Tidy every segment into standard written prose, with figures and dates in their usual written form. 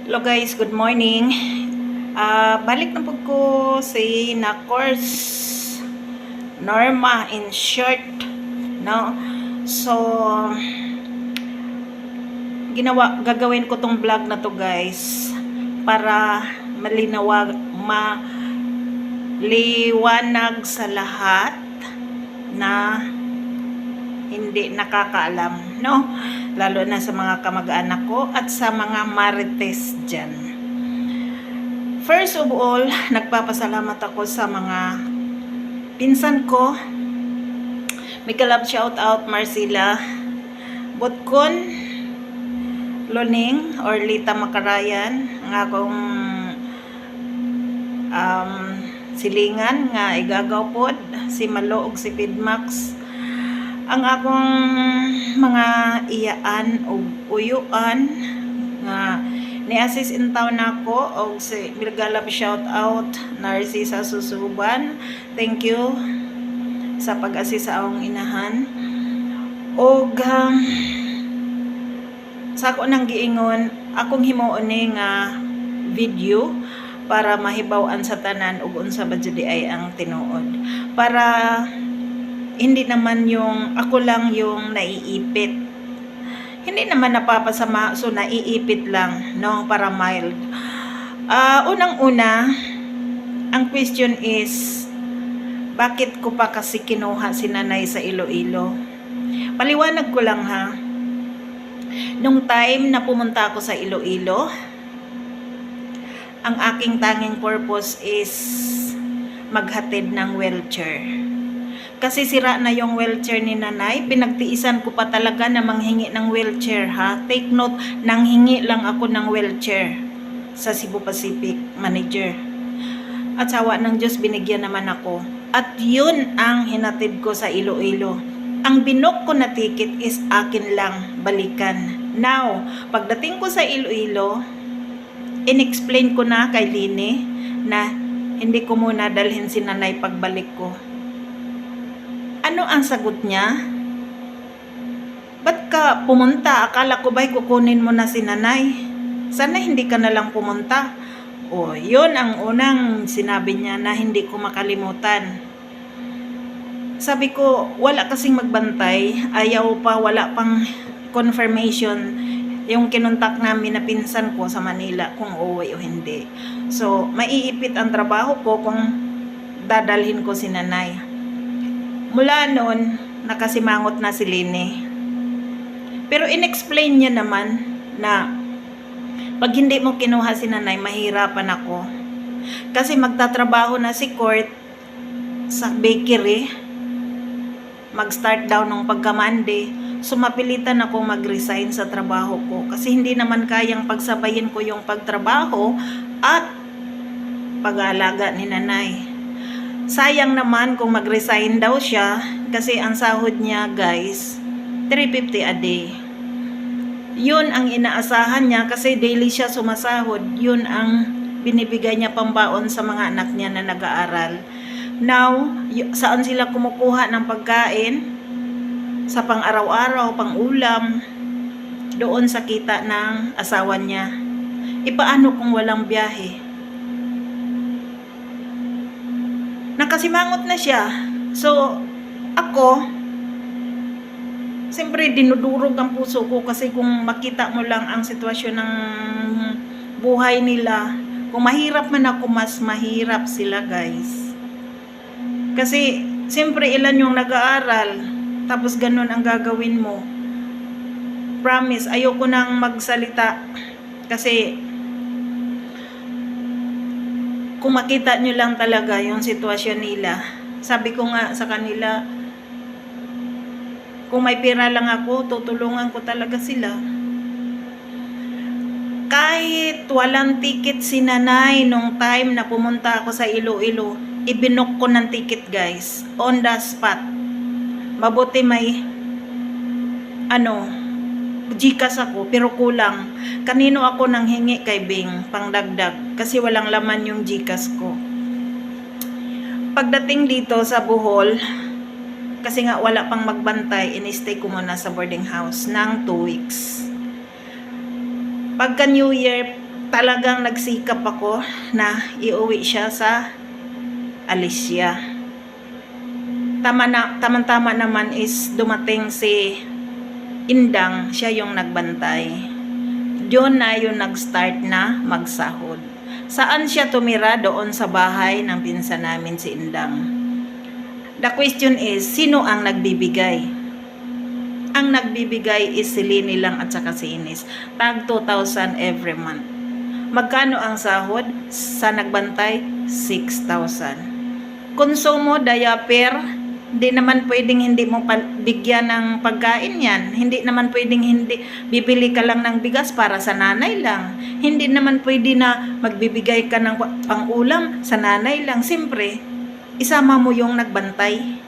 Hello guys, good morning. Balik na po ko sa na course Norma in short, no? So gagawin ko tong vlog na to guys para maliwanag sa lahat na hindi nakakaalam, no? Lalo na sa mga kamag-anak ko at sa mga marites dyan. First of all, nagpapasalamat ako sa mga pinsan ko. Mega love shout out Marcela Botkon, Loning or Lita Makarayan, ang akong silingan nga igagaw pod, si Malo ug si Pidmax, ang akong mga iyaan o uyuan nga ni-assist in town ako o si Milgalab shout out Narcisa Susuban, thank you sa pag-assist sa akong inahan. O sa ako nang giingon akong himuon ni nga video para mahibaw-an sa tanan ug unsa ba jud ay ang tinuod, para hindi naman yung ako lang yung naiipit. Hindi naman napapasama, so naiipit lang, no, para mild. Unang-una, ang question is, bakit ko pa kasi kinuha si nanay sa Iloilo? Paliwanag ko lang ha. Nung time na pumunta ako sa Iloilo, ang aking tanging purpose is maghatid ng wheelchair. Kasi sira na yung wheelchair ni nanay. Pinagtiisan ko pa talaga na manghingi ng wheelchair ha. Take note, nanghingi lang ako ng wheelchair sa Cebu Pacific manager. At sawa ng Diyos, binigyan naman ako. At yun ang hinatid ko sa Iloilo. Ang binok ko na ticket is akin lang balikan. Now, pagdating ko sa Iloilo, in-explain ko na kay Lini na hindi ko muna dalhin si nanay pagbalik ko. Ano ang sagot niya? Ba't ka pumunta? Akala ko ba'y kukunin mo na si nanay? Sana hindi ka na lang pumunta. O, yun ang unang sinabi niya na hindi ko makalimutan. Sabi ko, wala kasing magbantay. Ayaw pa, wala pang confirmation yung kinontak namin na pinsan ko sa Manila kung uuwi o hindi. So, maiipit ang trabaho ko kung dadalhin ko si nanay. Mula noon, nakasimangot na si Lini. Pero in-explain niya naman na pag hindi mo kinuha si nanay, mahirapan ako. Kasi magtatrabaho na si Court sa bakery. Mag-start daw nung pagka-Monday. So, mapilitan akong mag-resign sa trabaho ko. Kasi hindi naman kayang pagsabayin ko yung pagtrabaho at pag-aalaga ni nanay. Sayang naman kung mag-resign daw siya kasi ang sahod niya guys 350 a day. Yun ang inaasahan niya kasi daily siya sumasahod. Yun ang binibigay niya pambaon sa mga anak niya na nag-aaral. Now, saan sila kumukuha ng pagkain? Sa pang-araw-araw, pang-ulam, doon sa kita ng asawa niya. Ipaano kung walang biyahe? Nakasimangot na siya. So, ako, siyempre dinudurog ang puso ko kasi kung makita mo lang ang sitwasyon ng buhay nila, kung mahirap man ako, mas mahirap sila guys. Kasi, siyempre ilan yung nag-aaral, tapos ganun ang gagawin mo. Promise, ayoko nang magsalita kasi kung makita nyo lang talaga yung sitwasyon nila. Sabi ko nga sa kanila, kung may pera lang ako, tutulungan ko talaga sila. Kahit walang ticket si nanay nung time na pumunta ako sa Iloilo, ibinok ko ng ticket guys, on the spot. Mabuti may Gcash ako, pero kulang. Kanino ako nang hingi kay Bing pangdagdag kasi walang laman yung Gcash ko. Pagdating dito sa Bohol, kasi nga wala pang magbantay, in-stay ko muna sa boarding house ng 2 weeks. Pagka New Year, talagang nagsikap ako na iuwi siya sa Alicia. Tama-tama naman is dumating si Indang, siya yung nagbantay. Diyon na yung nag-start na magsahod. Saan siya tumira? Doon sa bahay ng pinsan namin si Indang. The question is, sino ang nagbibigay? Ang nagbibigay is si Lini lang at saka si Ines. Tag 2,000 every month. Magkano ang sahod? Sa nagbantay, 6,000. Konsumo, diaper, hindi naman pwedeng hindi mo bigyan ng pagkain yan. Hindi naman pwedeng hindi bibili ka lang ng bigas para sa nanay lang. Hindi naman pwede na magbibigay ka ng pang-ulam sa nanay lang. Siyempre, isama mo yung nagbantay.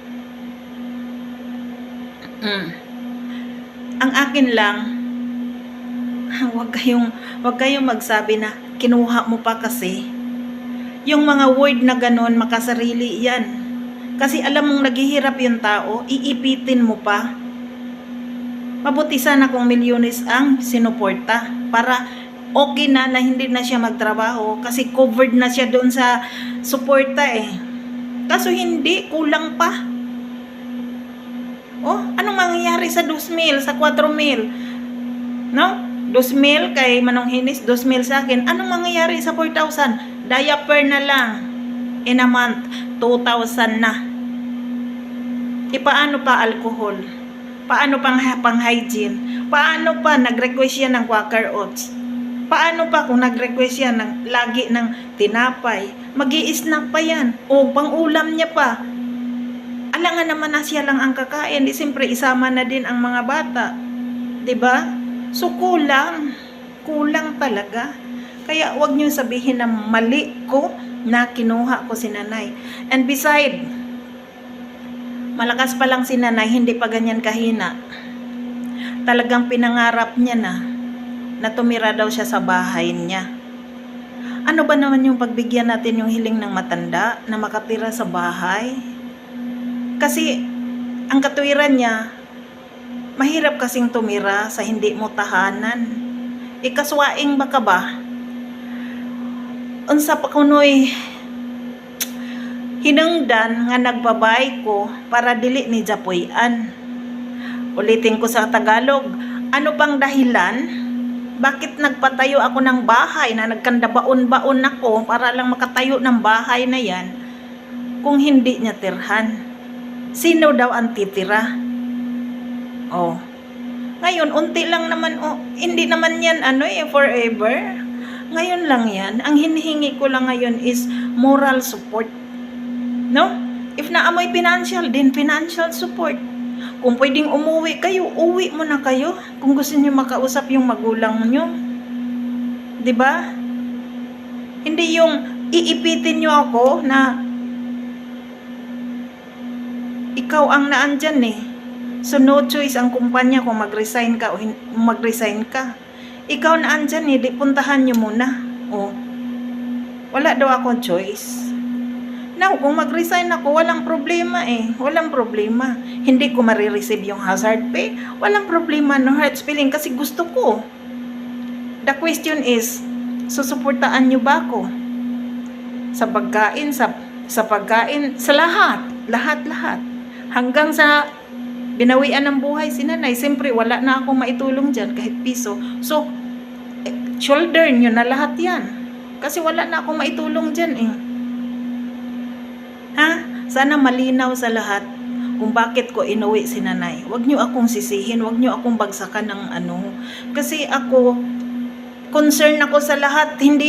Ang akin lang, wag kayong magsabi na kinuha mo pa kasi. Yung mga word na ganon, makasarili yan. Kasi alam mong naghihirap yung tao, iipitin mo pa. Mabuti sana kung milyones ang sinuporta para okay na hindi na siya magtrabaho kasi covered na siya doon sa suporta eh. Kaso hindi, kulang pa. Oh, anong mangyayari sa 2,000, sa 4,000? No? 2,000 kay Manong Hinis, 2,000 sa akin. Anong mangyayari sa 4,000? Diaper na lang. In a month, 2,000 na. Paano pa alcohol? Paano pang hygiene? Paano pa nag-request siya ng Quaker Oats? Paano pa kung nag-request siya ng lagi ng tinapay? Mag-i-snack pa yan. O pang-ulam niya pa. Alangan naman na siya lang ang kakain. Di siyempre isama na din ang mga bata. 'Di ba? So kulang. Kulang talaga. Kaya wag niyo sabihin na mali ko na kinuha ko si nanay. And beside, malakas pa lang si nanay, hindi pa ganyan kahina. Talagang pinangarap niya na tumira daw siya sa bahay niya. Ano ba naman yung pagbigyan natin yung hiling ng matanda na makatira sa bahay? Kasi ang katuwiran niya, mahirap kasing tumira sa hindi mo tahanan. Ikaswaing baka ba? Unsa pa kunoy hinungdan nga nagbabay ko para dili ni Japoyan. Ulitin ko sa Tagalog, ano pang dahilan? Bakit nagpatayo ako ng bahay na nagkandabaon-baon ako para lang makatayo ng bahay na yan kung hindi niya tirhan? Sino daw ang titira? Oh. Ngayon, unti lang naman, hindi naman yan forever. Ngayon lang yan. Ang hinihingi ko lang ngayon is moral support. No? If naamoy financial, then financial support. Kung pwedeng umuwi kayo, uwi mo na kayo. Kung gusto niyo makausap yung magulang niyo. 'Di ba? Hindi yung iipitin niyo ako na ikaw ang naandyan eh. So no choice ang kumpanya kung mag-resign ka o mag-resign ka. Ikaw naandyan eh, di puntahan niyo muna. Oh. Wala daw akong choice. Now, kung mag-resign ako, walang problema eh. Walang problema. Hindi ko marireceive yung hazard pay. Walang problema, no hard feeling kasi gusto ko. The question is, susuportaan nyo ba ako? Sa pagkain, sa pagkain, sa lahat. Lahat. Hanggang sa binawian ng buhay si nanay, siyempre wala na akong maitulong dyan kahit piso. So, shoulder nyo na lahat yan. Kasi wala na akong maitulong dyan eh. Ha? Sana malinaw sa lahat kung bakit ko inuwi si nanay. Huwag nyo akong sisihin, huwag nyo akong bagsakan ng ano. Kasi ako, concern ako sa lahat, hindi